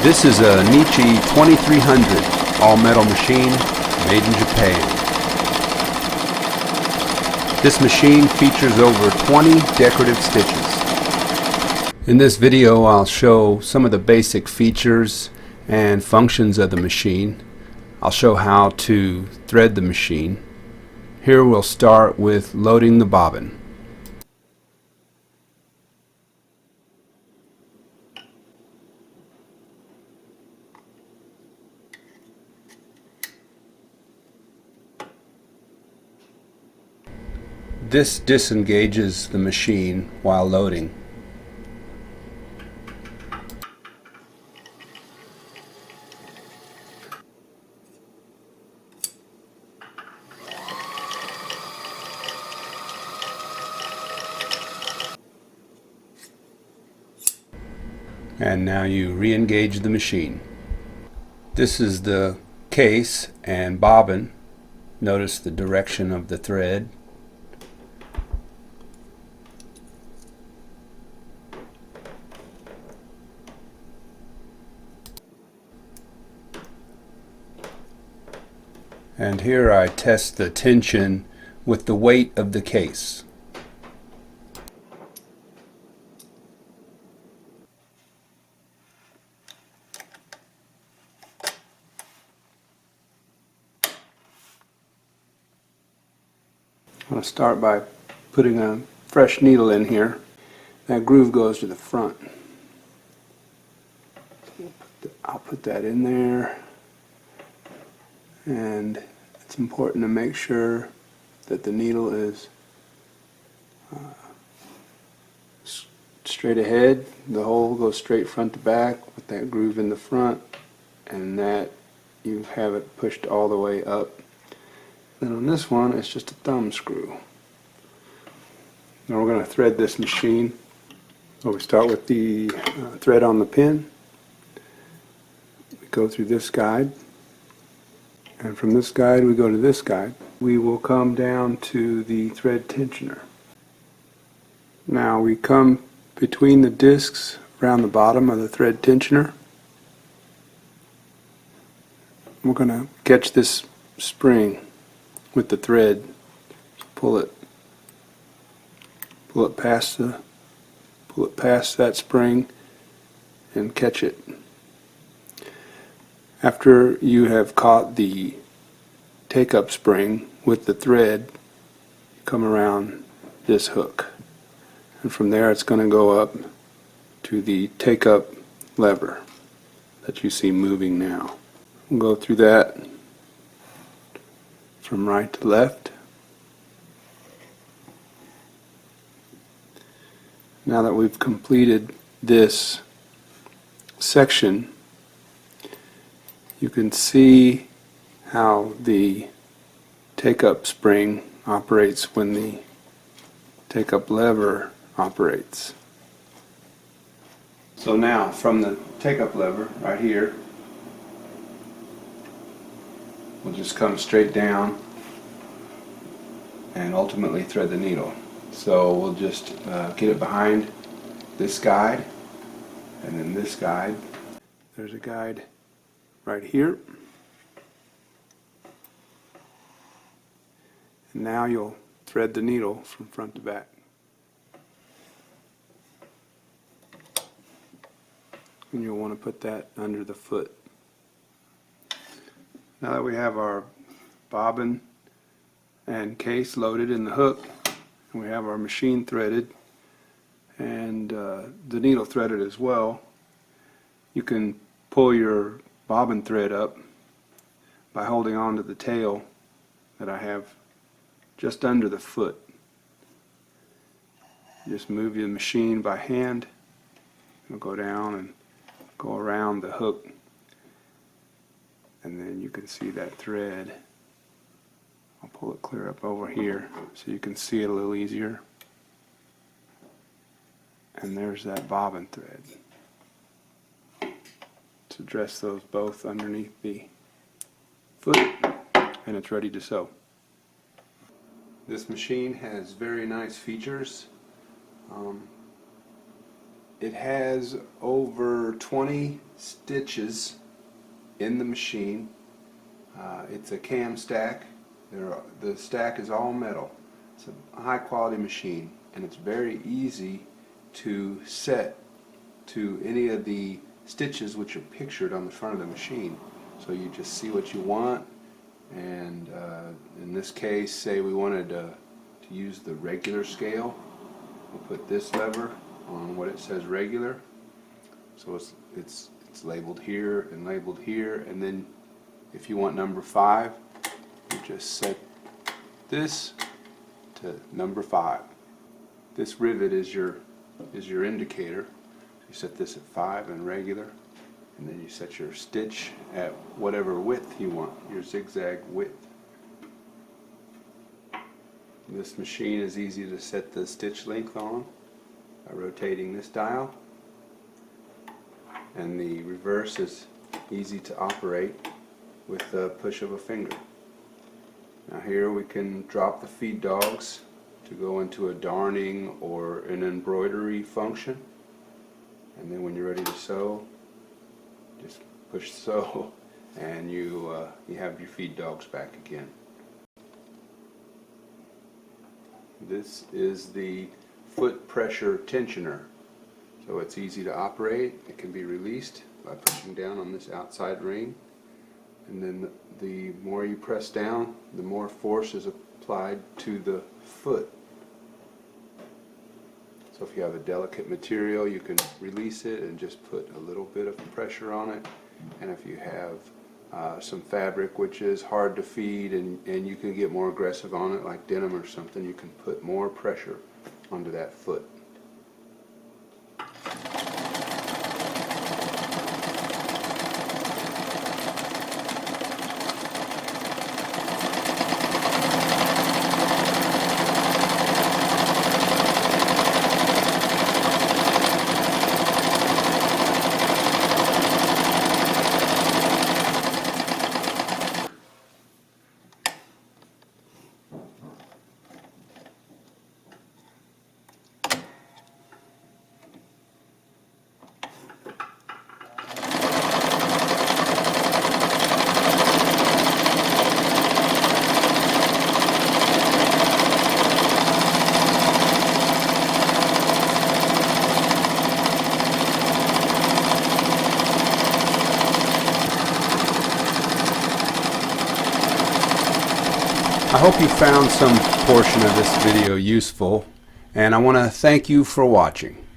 This is a Necchi 2300 all-metal machine made in Japan. This machine features over 20 decorative stitches. In this video I'll show some of the basic features and functions of the machine. I'll show how to thread the machine. Here we'll start with loading the bobbin. This disengages the machine while loading. And now you re-engage the machine. This is the case and bobbin. Notice the direction of the thread. And here I test the tension with the weight of the case. I'm going to start by putting a fresh needle in here. That groove goes to the front. I'll put that in there. And it's important to make sure that the needle is straight ahead. The hole goes straight front to back with that groove in the front, and that you have it pushed all the way up. Then on this one it's just a thumb screw. Now we're going to thread this machine. So we start with the thread on the pin. We go through this guide. And from this guide we go to this guide. We will come down to the thread tensioner. Now we come between the discs around the bottom of the thread tensioner. We're going to catch this spring with the thread. Pull it past that spring and catch it. After you have caught the take-up spring with the thread, you come around this hook, and from there it's going to go up to the take-up lever that you see moving now. We'll go through that from right to left. Now that we've completed this section, you can see how the take-up spring operates when the take-up lever operates. So now from the take-up lever right here, we'll just come straight down and ultimately thread the needle. So we'll just get it behind this guide and then this guide. There's a guide right here. And now you'll thread the needle from front to back. And you'll want to put that under the foot. Now that we have our bobbin and case loaded in the hook, and we have our machine threaded and the needle threaded as well, you can pull your bobbin thread up by holding on to the tail that I have just under the foot. Just move the machine by hand. It'll go down and go around the hook, and then you can see that thread. I'll pull it clear up over here so you can see it a little easier. And there's that bobbin thread. To dress those both underneath the foot, and it's ready to sew. This machine has very nice features. It has over 20 stitches in the machine. It's a cam stack. The stack is all metal. It's a high quality machine, and it's very easy to set to any of the stitches which are pictured on the front of the machine. So you just see what you want, and in this case, say we wanted to use the regular scale, we'll put this lever on what it says regular. So it's labeled here and labeled here, and then if you want number 5, you just set this to number 5. This rivet is your indicator. You set this at 5 and regular, and then you set your stitch at whatever width you want, your zigzag width. This machine is easy to set the stitch length on by rotating this dial, and the reverse is easy to operate with the push of a finger. Now here we can drop the feed dogs to go into a darning or an embroidery function, and then when you're ready to sew, just push sew, and you have your feed dogs back again. This is the foot pressure tensioner. So it's easy to operate. It can be released by pushing down on this outside ring, and then the more you press down, the more force is applied to the foot. So if you have a delicate material, you can release it and just put a little bit of pressure on it. And if you have some fabric which is hard to feed, and you can get more aggressive on it, like denim or something, you can put more pressure onto that foot. I hope you found some portion of this video useful, and I want to thank you for watching.